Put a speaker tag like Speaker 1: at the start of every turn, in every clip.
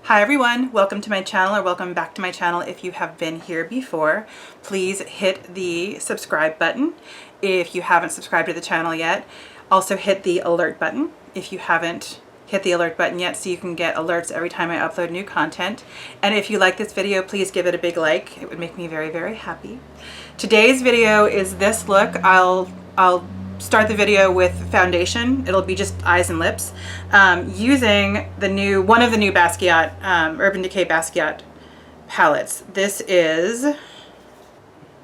Speaker 1: Hi everyone, welcome to my channel, or welcome back to my channel if you have been here before. Please hit the subscribe button if you haven't subscribed to the channel yet. Also hit the alert button if you haven't hit the alert button yet, so you can get alerts every time I upload new content. And if you like this video, please give it a big like. It would make me very, very happy. Today's video is this look. I'll start the video with foundation. It'll be just eyes and lips, using one of the new Basquiat, Urban Decay Basquiat palettes. This is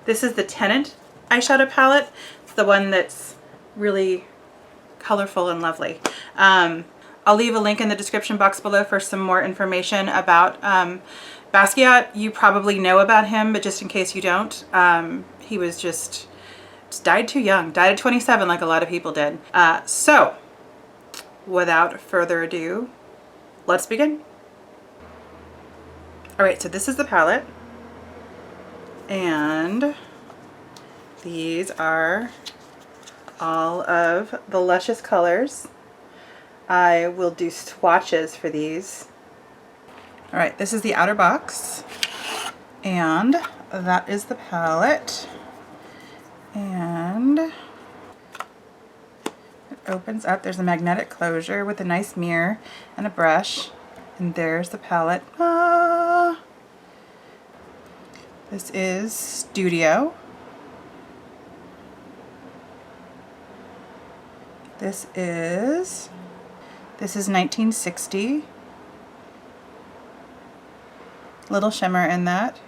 Speaker 1: the Tenant eyeshadow palette. It's the one that's really colorful and lovely. I'll leave a link in the description box below for some more information about Basquiat. You probably know about him, but just in case you don't, he was just died too young, died at 27 like a lot of people did. So without further ado, let's begin. All right, so this is the palette, and these are all of the luscious colors. I will do swatches for these. All right, this is the outer box, and that is the palette. And it opens up. There's a magnetic closure with a nice mirror and a brush. And there's the palette. Ah! This is Studio. This is 1960. Little shimmer in that.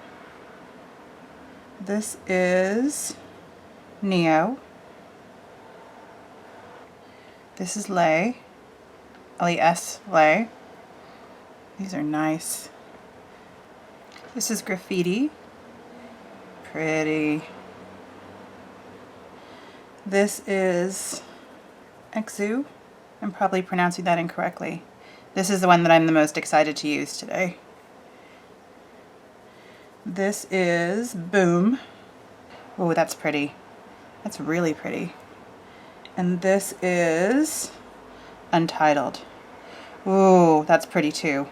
Speaker 1: This is Neo. This is Lay. L-E-S, Lay. These are nice. This is Graffiti. Pretty. This is Exu. I'm probably pronouncing that incorrectly. This is the one that I'm the most excited to use today. This is Boom. Oh, that's pretty. That's really pretty. And this is Untitled. Ooh, that's pretty too.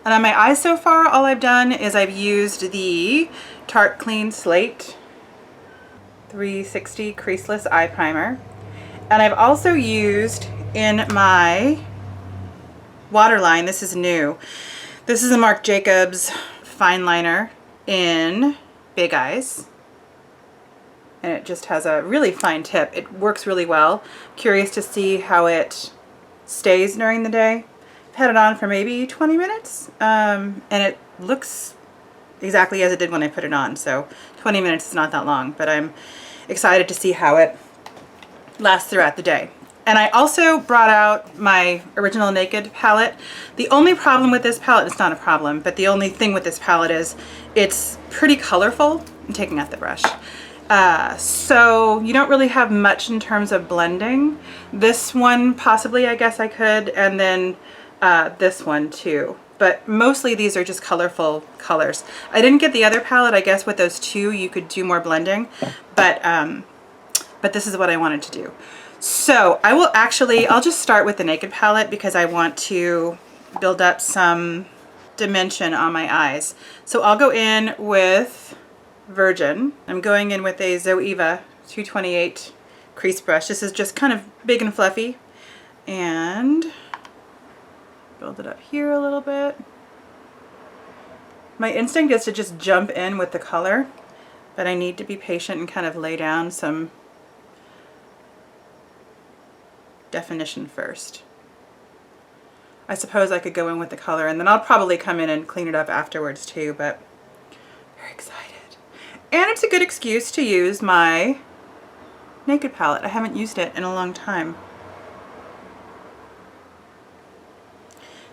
Speaker 1: And on my eyes so far, all I've done is I've used the Tarte Clean Slate 360 Creaseless Eye Primer. And I've also used in my waterline, this is new. This is a Marc Jacobs fine liner in Big Eyes. And it just has a really fine tip. It works really well. Curious to see how it stays during the day. I've had it on for maybe 20 minutes, and it looks exactly as it did when I put it on. So 20 minutes is not that long, but I'm excited to see how it lasts throughout the day. And I also brought out my original Naked palette. The only problem with this palette, it's not a problem, but the only thing with this palette is it's pretty colorful. I'm taking out the brush. So you don't really have much in terms of blending. This one possibly, I guess I could, and then this one too. But mostly these are just colorful colors. I didn't get the other palette. I guess with those two you could do more blending, but this is what I wanted to do. So I'll just start with the Naked palette because I want to build up some dimension on my eyes. So I'll go in with Virgin. I'm going in with a Zoeva 228 crease brush. This is just kind of big and fluffy, and build it up here a little bit. My instinct is to just jump in with the color, but I need to be patient and kind of lay down some definition first. I suppose I could go in with the color and then I'll probably come in and clean it up afterwards too, but very excited. And it's a good excuse to use my Naked palette. I haven't used it in a long time.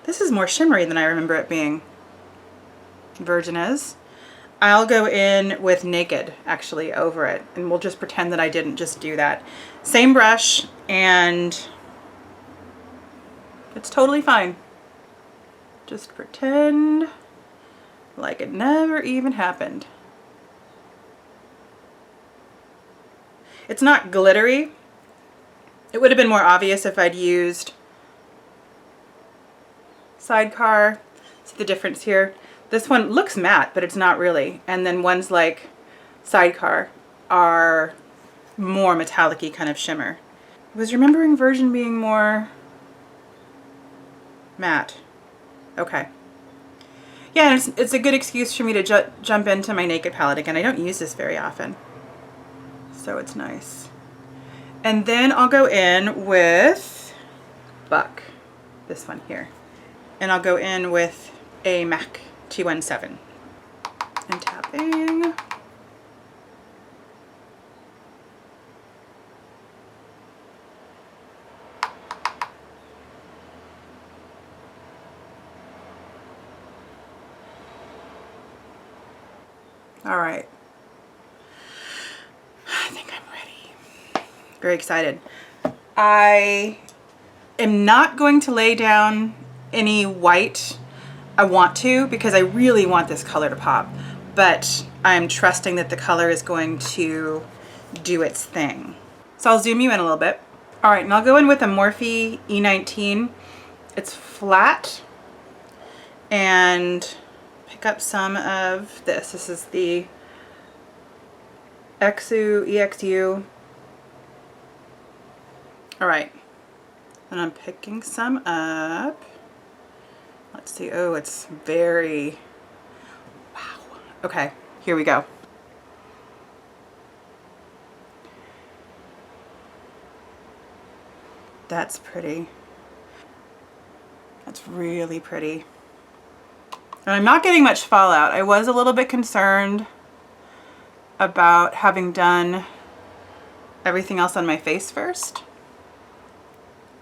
Speaker 1: This is more shimmery than I remember it being. Virgin is. I'll go in with Naked actually over it, and we'll just pretend that I didn't just do that. Same brush, and it's totally fine. Just pretend like it never even happened. It's not glittery. It would have been more obvious if I'd used Sidecar See the difference here? This one looks matte, but it's not really. And then ones like Sidecar are more metallic-y kind of shimmer. Was Remembering version being more matte? Okay. Yeah, it's a good excuse for me to jump into my Naked palette again. I don't use this very often, so it's nice. And then I'll go in with Buck, this one here. And I'll go in with a MAC T17. And tapping. All right. I think I'm ready. Very excited. I am not going to lay down any white. I want to because I really want this color to pop, but I'm trusting that the color is going to do its thing. So I'll zoom you in a little bit. All right, and I'll go in with a Morphe E19. It's flat, and pick up some of this. This is the EXU. All right, and I'm picking some up. Let's see, oh, it's very, wow. Okay, here we go. That's pretty. That's really pretty. And I'm not getting much fallout. I was a little bit concerned about having done everything else on my face first,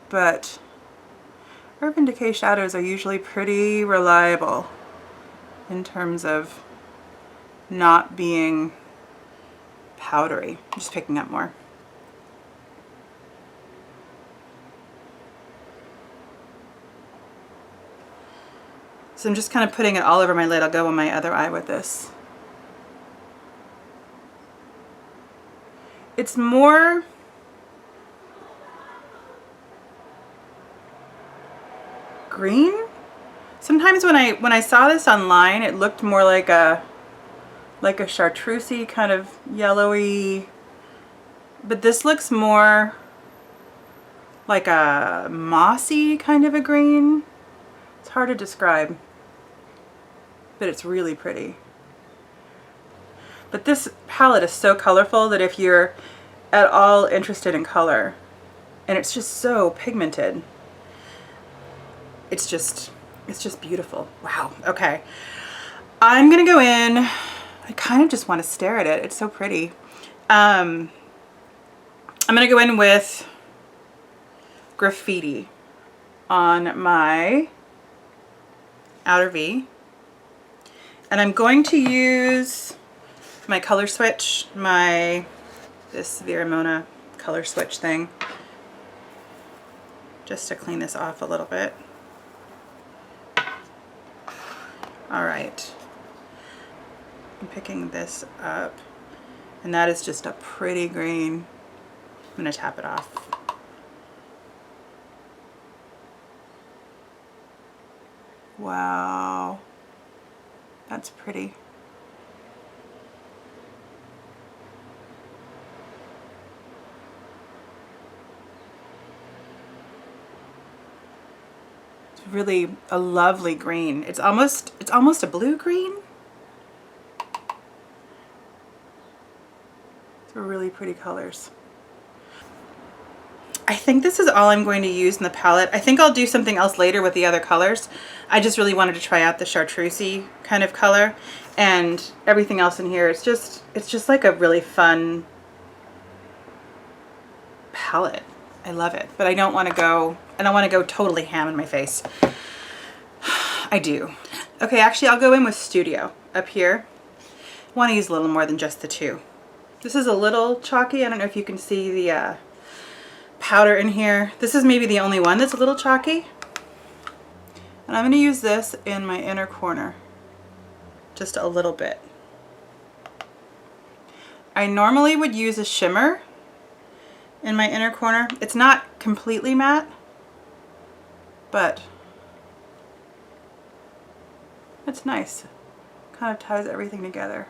Speaker 1: but Urban Decay shadows are usually pretty reliable in terms of not being powdery. I'm just picking up more. So I'm just kind of putting it all over my lid. I'll go on my other eye with this. It's more green. Sometimes when I saw this online, it looked more like a chartreusey kind of yellowy, but this looks more like a mossy kind of a green. It's hard to describe, but it's really pretty. But this palette is so colorful that if you're at all interested in color, and it's just so pigmented, it's just beautiful. Wow. Okay. I'm gonna go in. I kind of just want to stare at it. It's so pretty. I'm gonna go in with Graffiti on my outer V, and I'm going to use my color switch, this Vera Mona color switch thing, just to clean this off a little bit. All right, I'm picking this up, and that is just a pretty green. I'm gonna tap it off. Wow, that's pretty. It's really a lovely green. It's almost a blue green. They're really pretty colors. I think this is all I'm going to use in the palette. I think I'll do something else later with the other colors. I just really wanted to try out the chartreusey kind of color, and everything else in here, it's just like a really fun palette. I love it, but I don't want to go totally ham in my face. I do. Okay, actually I'll go in with Studio up here. I want to use a little more than just the two. This is a little chalky. I don't know if you can see the powder in here. This is maybe the only one that's a little chalky. And I'm going to use this in my inner corner, just a little bit. I normally would use a shimmer in my inner corner. It's not completely matte, but That's nice. Kind of ties everything together.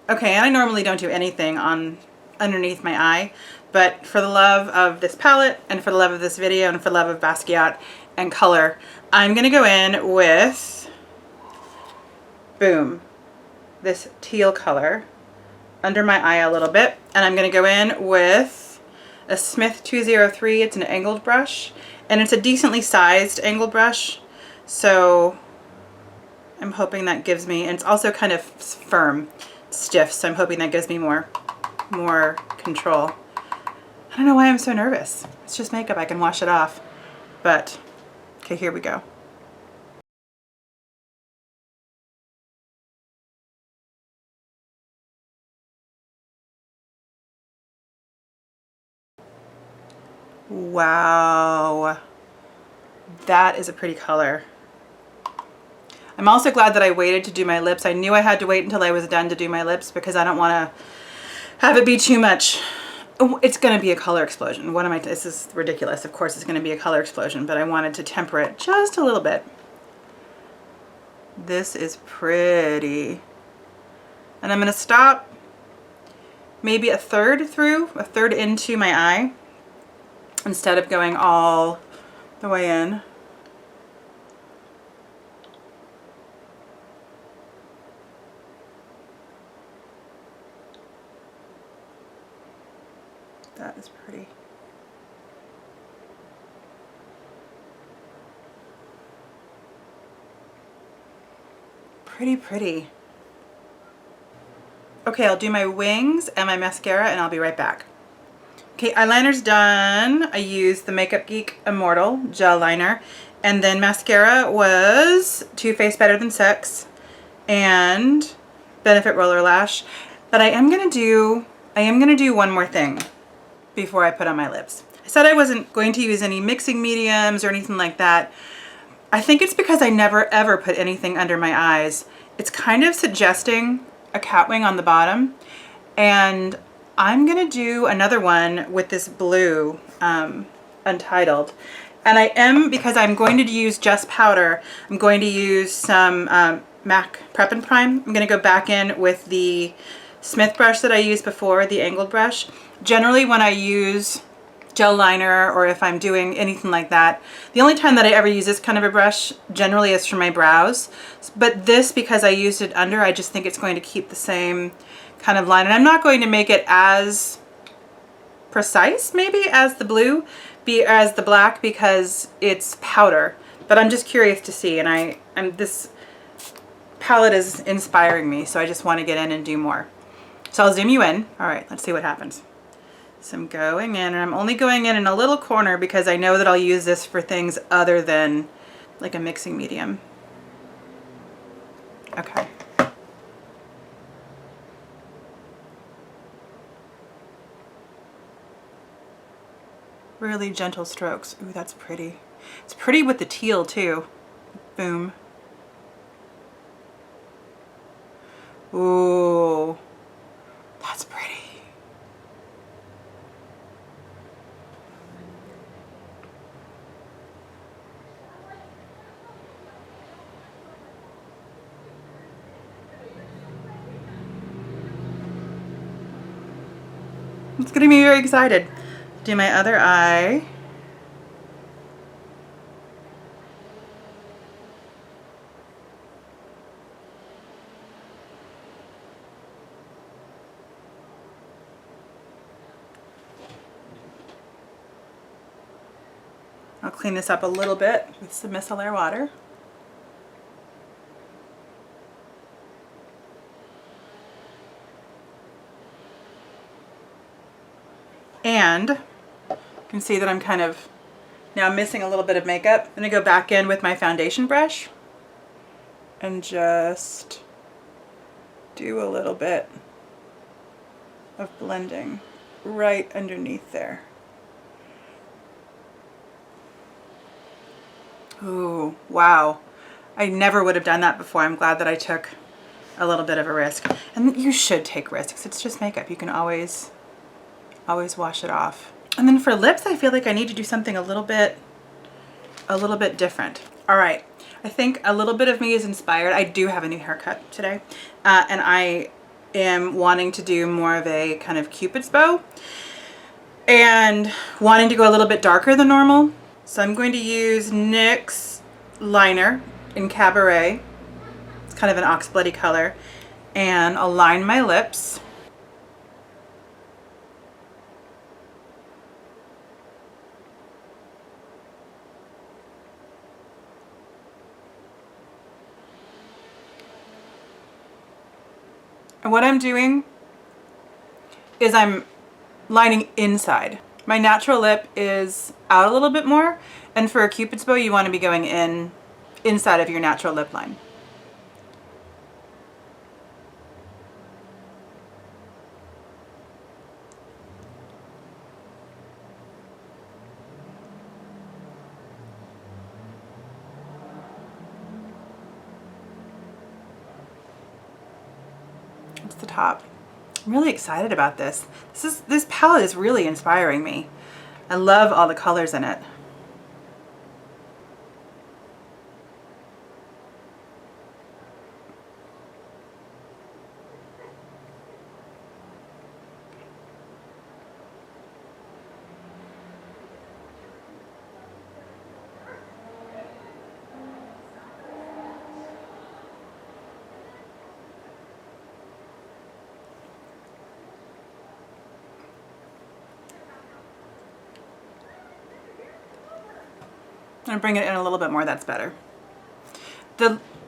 Speaker 1: Okay, and I normally don't do anything on underneath my eye, but for the love of this palette and for the love of this video and for the love of Basquiat and color, I'm gonna go in with, boom, this teal color under my eye a little bit, and I'm gonna go in with a Smith 203. It's an angled brush, and it's a decently sized angled brush, so I'm hoping that gives me, and it's also kind of firm, stiff, so I'm hoping that gives me more control. I don't know why I'm so nervous. It's just makeup, I can wash it off. But, okay, here we go. Wow, that is a pretty color. I'm also glad that I waited to do my lips. I knew I had to wait until I was done to do my lips because I don't want to have it be too much. It's going to be a color explosion. What am I, this is ridiculous. Of course it's going to be a color explosion, but I wanted to temper it just a little bit. This is pretty. And I'm going to stop maybe a third into my eye instead of going all the way in. That is pretty. Pretty, pretty. Okay, I'll do my wings and my mascara and I'll be right back. Okay, eyeliner's done. I used the Makeup Geek Immortal gel liner, and then mascara was Too Faced Better Than Sex and Benefit Roller Lash. But I am gonna do one more thing before I put on my lips. I said I wasn't going to use any mixing mediums or anything like that. I think it's because I never ever put anything under my eyes. It's kind of suggesting a cat wing on the bottom, and I'm gonna do another one with this blue Untitled. And I am, because I'm going to use just powder, I'm going to use some MAC Prep and Prime. I'm gonna go back in with the Smith brush that I used before, the angled brush. Generally when I use gel liner or if I'm doing anything like that, the only time that I ever use this kind of a brush generally is for my brows. But this, because I used it under, I just think it's going to keep the same kind of line. And I'm not going to make it as precise maybe as the blue, as the black, because it's powder. But I'm just curious to see, and this palette is inspiring me, so I just want to get in and do more. So I'll zoom you in. All right, let's see what happens. So I'm going in, and I'm only going in a little corner because I know that I'll use this for things other than like a mixing medium. Okay. Really gentle strokes. Ooh, that's pretty. It's pretty with the teal too. Boom. Ooh, that's pretty. It's getting me very excited. Do my other eye. I'll clean this up a little bit with some micellar water. And you can see that I'm kind of now missing a little bit of makeup. I'm gonna go back in with my foundation brush and just do a little bit of blending right underneath there. Ooh, wow. I never would have done that before. I'm glad that I took a little bit of a risk. And you should take risks. It's just makeup. You can always wash it off. And then for lips, I feel like I need to do something a little bit different. All right, I think a little bit of me is inspired. I do have a new haircut today, and I am wanting to do more of a kind of Cupid's bow and wanting to go a little bit darker than normal. So I'm going to use NYX liner in Cabaret. It's kind of an oxbloody color, and align my lips. And what I'm doing is I'm lining inside. My natural lip is out a little bit more, and for a Cupid's bow, you want to be going inside of your natural lip line. That's the top. I'm really excited about this. This palette is really inspiring me. I love all the colors in it. I'm gonna bring it in a little bit more, that's better.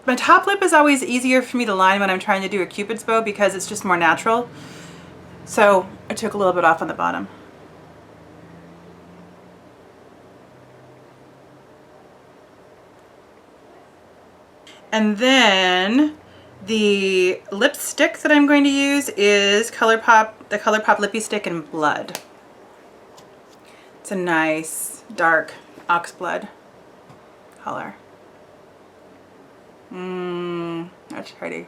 Speaker 1: My top lip is always easier for me to line when I'm trying to do a Cupid's bow because it's just more natural. So I took a little bit off on the bottom. And then the lipstick that I'm going to use is the ColourPop Lippie Stick in Blood. It's a nice dark oxblood color. That's pretty.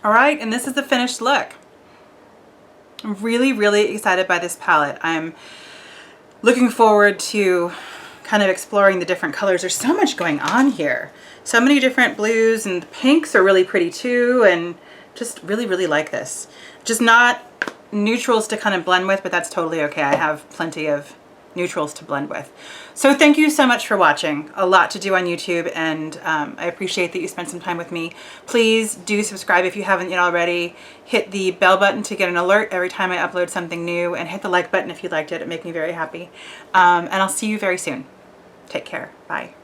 Speaker 1: All right, and this is the finished look. I'm really, really excited by this palette. I'm looking forward to kind of exploring the different colors. There's so much going on here. So many different blues, and the pinks are really pretty too, and just really, really like this. Just not neutrals to kind of blend with, but that's totally okay. I have plenty of neutrals to blend with. So thank you so much for watching. A lot to do on YouTube, and I appreciate that you spent some time with me. Please do subscribe if you haven't yet already. Hit the bell button to get an alert every time I upload something new, and hit the like button if you liked it. It makes me very happy. And I'll see you very soon. Take care. Bye.